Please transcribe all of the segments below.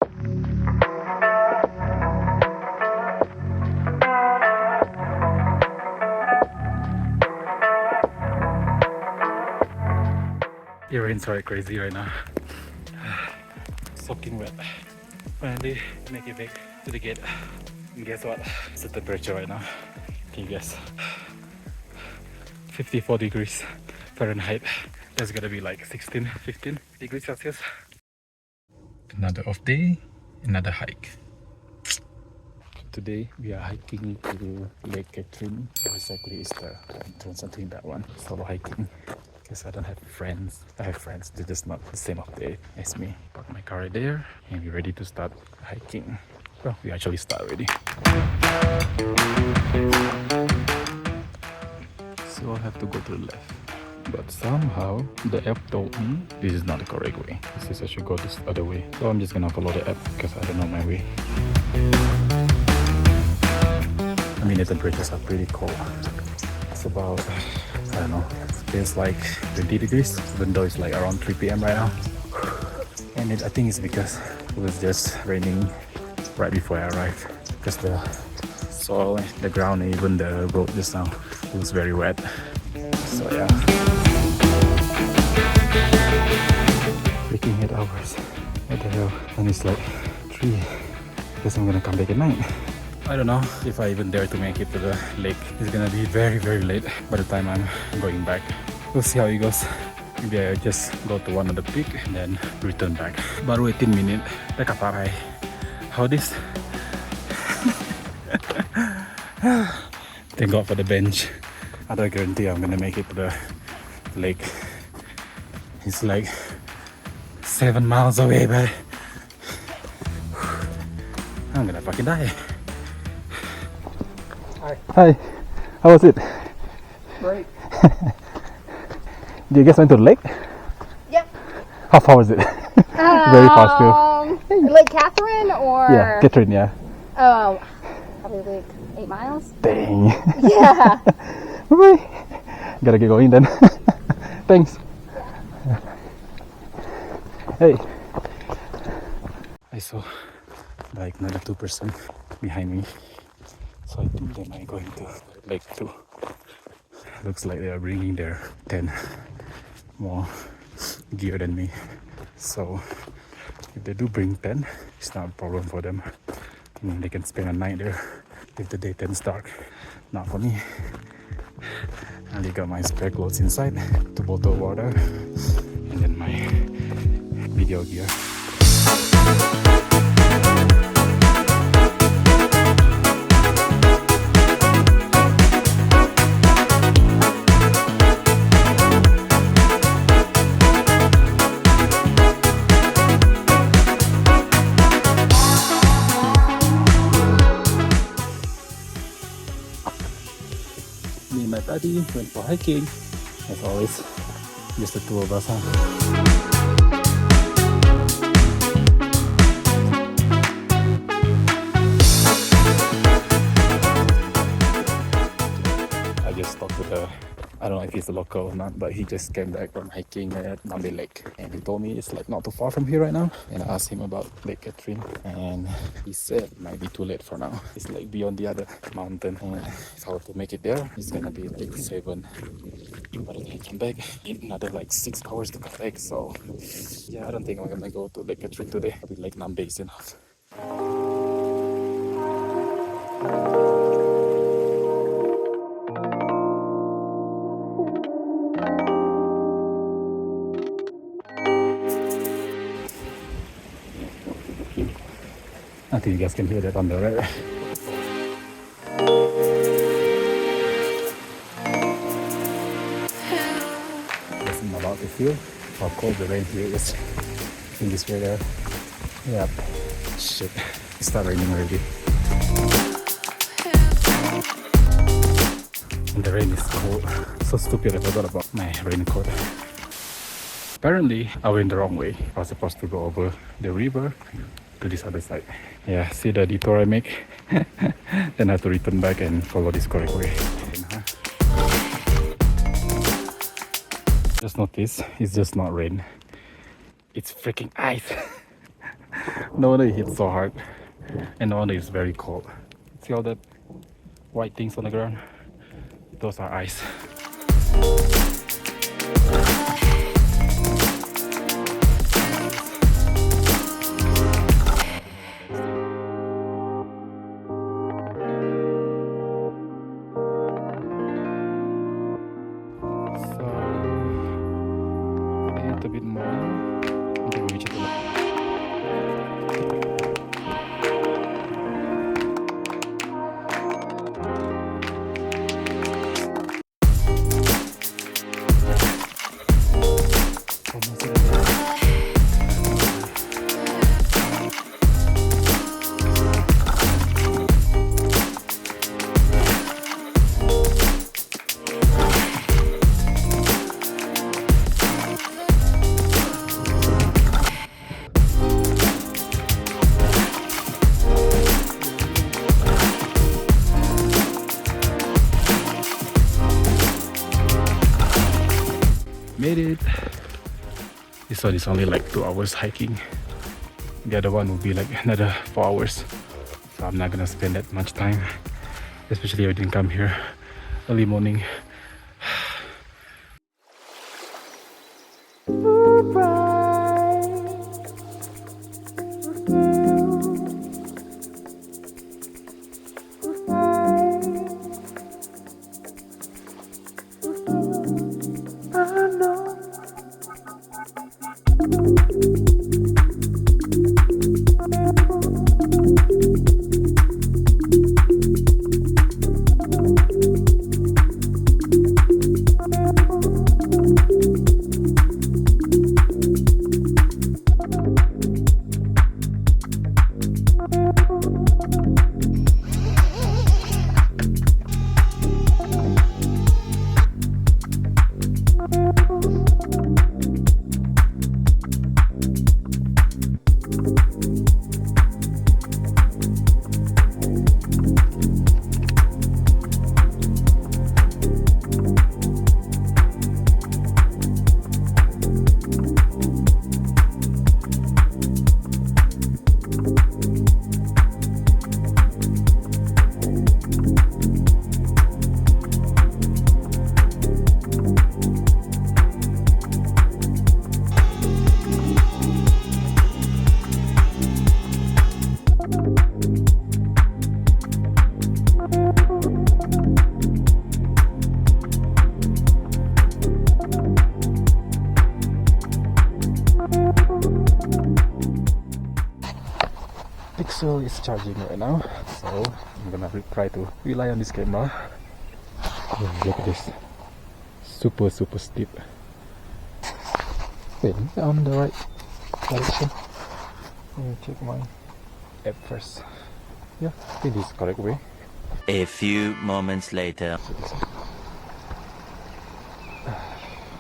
It rains like crazy right now. Soaking wet. Finally make it back to the gate. And guess what? It's the temperature right now. Can you guess? 54 degrees Fahrenheit. That's gonna be like 16, 15 degrees Celsius. Another off day, another hike. Today we are hiking to Lake Catherine. Exactly is the entrance, I think that one. Solo hiking. Because I don't have friends. I have friends, they're just not the same off day as me. Park my car right there and we're ready to start hiking. Well, we actually start already. So I have to go to the left. But somehow the app told me this is not the correct way. This is I should go this other way. So I'm just gonna follow the app because I don't know my way. I mean the temperatures are pretty cold. It's about, I don't know, it feels like 20 degrees even though it's like around 3 p.m. right now. And I think it's because it was just raining right before I arrived. Because the soil, the ground, and even the road just now was very wet. So yeah. Freaking 8 hours. What the hell? And it's like 3. Guess I'm gonna come back at night. I don't know if I even dare to make it to the lake. It's gonna be very late by the time I'm going back. We'll see how it goes. Maybe I just go to one of the peak and then return back. Baru 18 minutes. Teka pakai. How this? Thank God for the bench. I don't guarantee I'm gonna make it to the lake. It's like 7 miles away, but I'm gonna fucking die. Hi, how was it? Great. Did you guys went to the lake? Yep. How far was it? Very fast too. Lake Catherine or? Yeah, Catherine, yeah. Oh, probably like 8 miles. Dang. Yeah. Bye-bye. Gotta get going then. Thanks. Hey. I saw like another 2% behind me. So I think they might go into lake too. Looks like they are bringing their tent more gear than me. So if they do bring tent, it's not a problem for them. I mean, they can spend a night there if the day turns dark. Not for me. I only got my spare clothes inside, 2 bottles of water, and then my video gear. Me and my buddy went for hiking. As always, just the 2 of us. I just talked to the, I don't know if he's a local or not, but he just came back from hiking at Nambe Lake. And he told me it's like not too far from here right now. And I asked him about Lake Catherine. And he said it might be too late for now. It's like beyond the other mountain. And if I were to make it there, it's gonna be like 7. By the time I come back, in another like 6 hours to come back. So yeah, I don't think I'm gonna go to Lake Catherine today. I'll be like Nambe is enough. I think you guys can hear that on the right. Guess I'm about to feel how cold the rain here is in this weather. Yeah, shit, it started raining already. And the rain is cold. So stupid, I forgot about my raincoat. Apparently, I went the wrong way. I was supposed to go over the river to this other side. Yeah, see the detour I make? Then I have to return back and follow this correct way. Just notice, it's just not rain. It's freaking ice. No wonder it hit so hard, and no wonder it's very cold. See all that white things on the ground? Those are ice. So, a bit more until we reach it. Made it. This one is only like 2 hours hiking. The other one will be like another 4 hours. So I'm not gonna spend that much time, especially if I didn't come here early morning. Pixel is charging right now, so I'm gonna try to rely on this camera. Oh, look at this, super steep. Wait, is it on the right direction? Let me check my app first. Yeah, I think this is the correct way. A few moments later.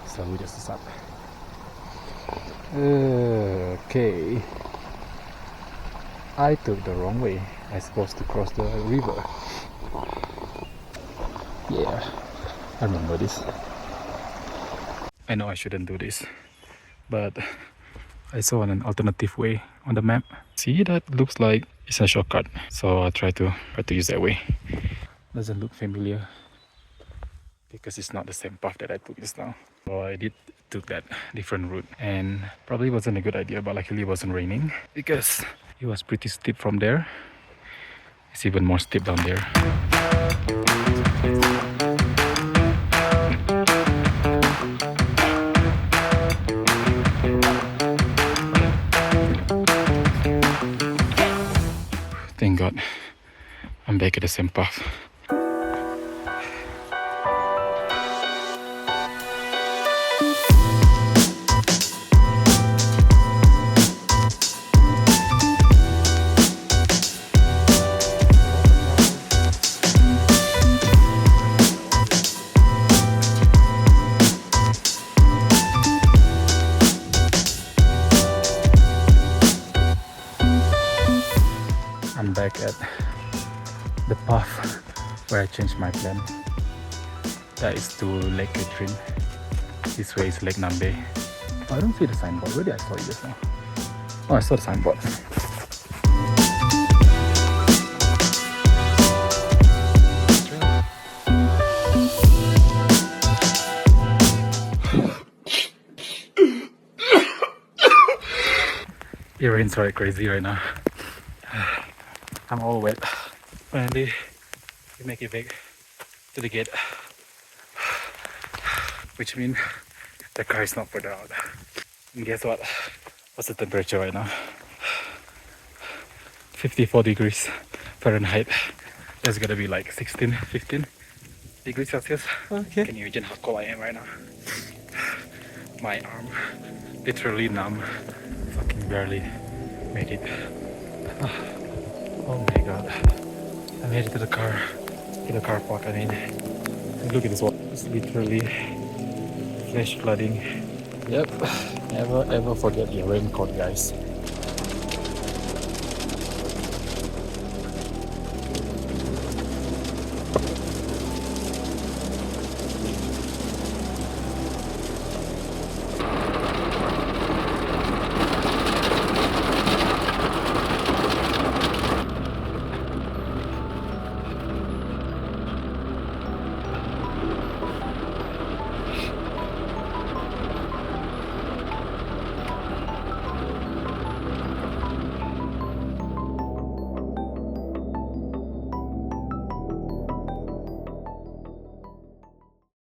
So we just stop. Okay. I took the wrong way. I'm supposed to cross the river. Yeah, I remember this. I know I shouldn't do this, but I saw an alternative way on the map. See, that looks like it's a shortcut, so I'll try to use that way. Doesn't look familiar because it's not the same path that I took just now. So I took that different route, and probably wasn't a good idea, but luckily it wasn't raining because it was pretty steep from there. It's even more steep down there. Thank God, I'm back at the same path. I'm back at the path where I changed my plan. That is to Lake Catherine. This way is Lake Nambe. Oh, I don't see the signboard. Where did I saw it just now? Oh, I saw the signboard. It rains like crazy right now. I'm all wet. Finally, we make it back to the gate, which means the car is not further out. And guess what? What's the temperature right now? 54 degrees Fahrenheit. That's gonna be like 16, 15 degrees Celsius. Okay. Can you imagine how cold I am right now? My arm literally numb. Fucking barely make it. Oh my god. I made it to the car. To the car park, I mean. And look at this water. It's literally flash flooding. Yep. Never ever forget your raincoat, guys.